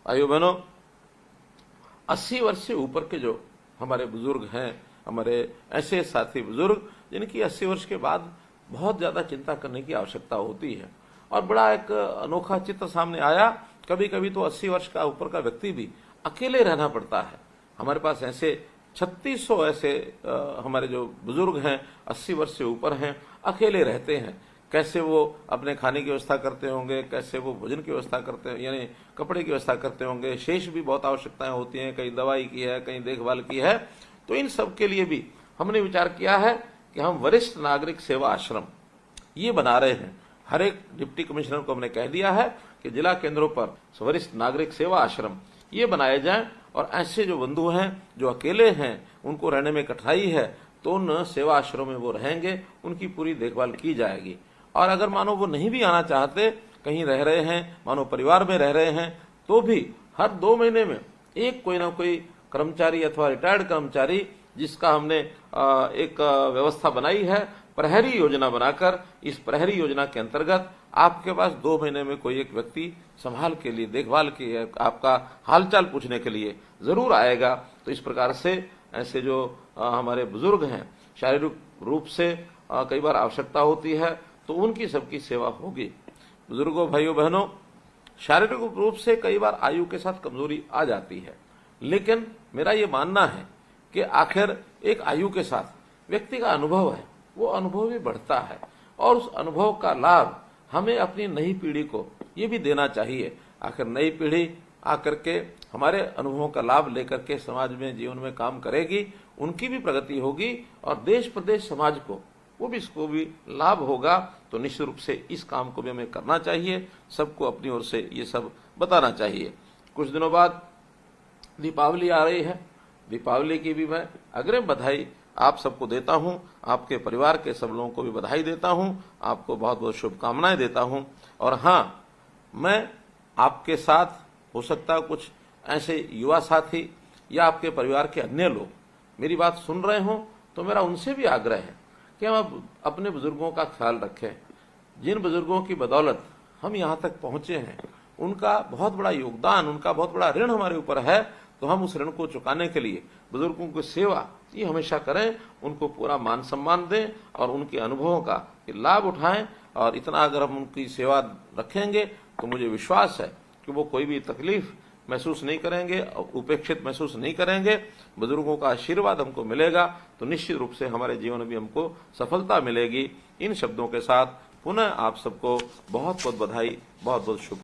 भाइयों बहनों, 80 वर्ष से ऊपर के जो हमारे बुजुर्ग हैं, हमारे ऐसे साथी बुजुर्ग जिनकी 80 वर्ष के बाद बहुत ज्यादा चिंता करने की आवश्यकता होती है। और बड़ा एक अनोखा चित्र सामने आया, कभी कभी तो 80 वर्ष का ऊपर का व्यक्ति भी अकेले रहना पड़ता है। हमारे पास ऐसे 3600 ऐसे हमारे जो बुजुर्ग हैं 80 वर्ष से ऊपर हैं, अकेले रहते हैं। कैसे वो अपने खाने की व्यवस्था करते होंगे, कैसे वो भोजन की व्यवस्था करते हैं, यानी कपड़े की व्यवस्था करते होंगे। शेष भी बहुत आवश्यकताएं होती हैं, कहीं दवाई की है, कहीं देखभाल की है। तो इन सब के लिए भी हमने विचार किया है कि हम वरिष्ठ नागरिक सेवा आश्रम ये बना रहे हैं। हर एक डिप्टी कमिश्नर को हमने कह दिया है कि जिला केंद्रों पर वरिष्ठ नागरिक सेवा आश्रम ये बनाए जाएं, और ऐसे जो बंधु हैं जो अकेले हैं, उनको रहने में कठिनाई है, तो उन सेवा आश्रमों में वो रहेंगे, उनकी पूरी देखभाल की जाएगी। और अगर मानो वो नहीं भी आना चाहते, कहीं रह रहे हैं, मानो परिवार में रह रहे हैं, तो भी हर 2 महीने में एक कोई ना कोई कर्मचारी अथवा रिटायर्ड कर्मचारी, जिसका हमने एक व्यवस्था बनाई है प्रहरी योजना बनाकर, इस प्रहरी योजना के अंतर्गत आपके पास 2 महीने में कोई एक व्यक्ति संभाल के लिए, देखभाल के, आपका हालचाल पूछने के लिए जरूर आएगा। तो इस प्रकार से ऐसे जो हमारे बुजुर्ग हैं, शारीरिक रूप से कई बार आवश्यकता होती है, तो उनकी सबकी सेवा होगी। बुजुर्गों, भाइयों बहनों, शारीरिक रूप से कई बार आयु के साथ कमजोरी आ जाती है, लेकिन मेरा ये मानना है कि आखिर एक आयु के साथ व्यक्ति का अनुभव है, वो अनुभव भी बढ़ता है, और उस अनुभव का लाभ हमें अपनी नई पीढ़ी को ये भी देना चाहिए। आखिर नई पीढ़ी आकर के हमारे अनुभवों का लाभ लेकर के समाज में, जीवन में काम करेगी, उनकी भी प्रगति होगी, और देश प्रदेश समाज को इसको भी लाभ होगा। तो निश्चित रूप से इस काम को भी हमें करना चाहिए, सबको अपनी ओर से ये सब बताना चाहिए। कुछ दिनों बाद दीपावली आ रही है, दीपावली की भी मैं अग्रिम बधाई आप सबको देता हूं, आपके परिवार के सब लोगों को भी बधाई देता हूं, आपको बहुत बहुत शुभकामनाएं देता हूं। और हाँ, मैं आपके साथ, हो सकता है कुछ ऐसे युवा साथी या आपके परिवार के अन्य लोग मेरी बात सुन रहे हों, तो मेरा उनसे भी आग्रह है कि हम अपने बुजुर्गों का ख्याल रखें। जिन बुजुर्गों की बदौलत हम यहाँ तक पहुंचे हैं, उनका बहुत बड़ा योगदान, उनका बहुत बड़ा ऋण हमारे ऊपर है। तो हम उस ऋण को चुकाने के लिए बुजुर्गों की सेवा ये हमेशा करें, उनको पूरा मान सम्मान दें, और उनके अनुभवों का लाभ उठाएं। और इतना अगर हम उनकी सेवा रखेंगे, तो मुझे विश्वास है कि वो कोई भी तकलीफ महसूस नहीं करेंगे, उपेक्षित महसूस नहीं करेंगे। बुजुर्गों का आशीर्वाद हमको मिलेगा, तो निश्चित रूप से हमारे जीवन में भी हमको सफलता मिलेगी। इन शब्दों के साथ पुनः आप सबको बहुत बहुत बधाई, बहुत बहुत शुभ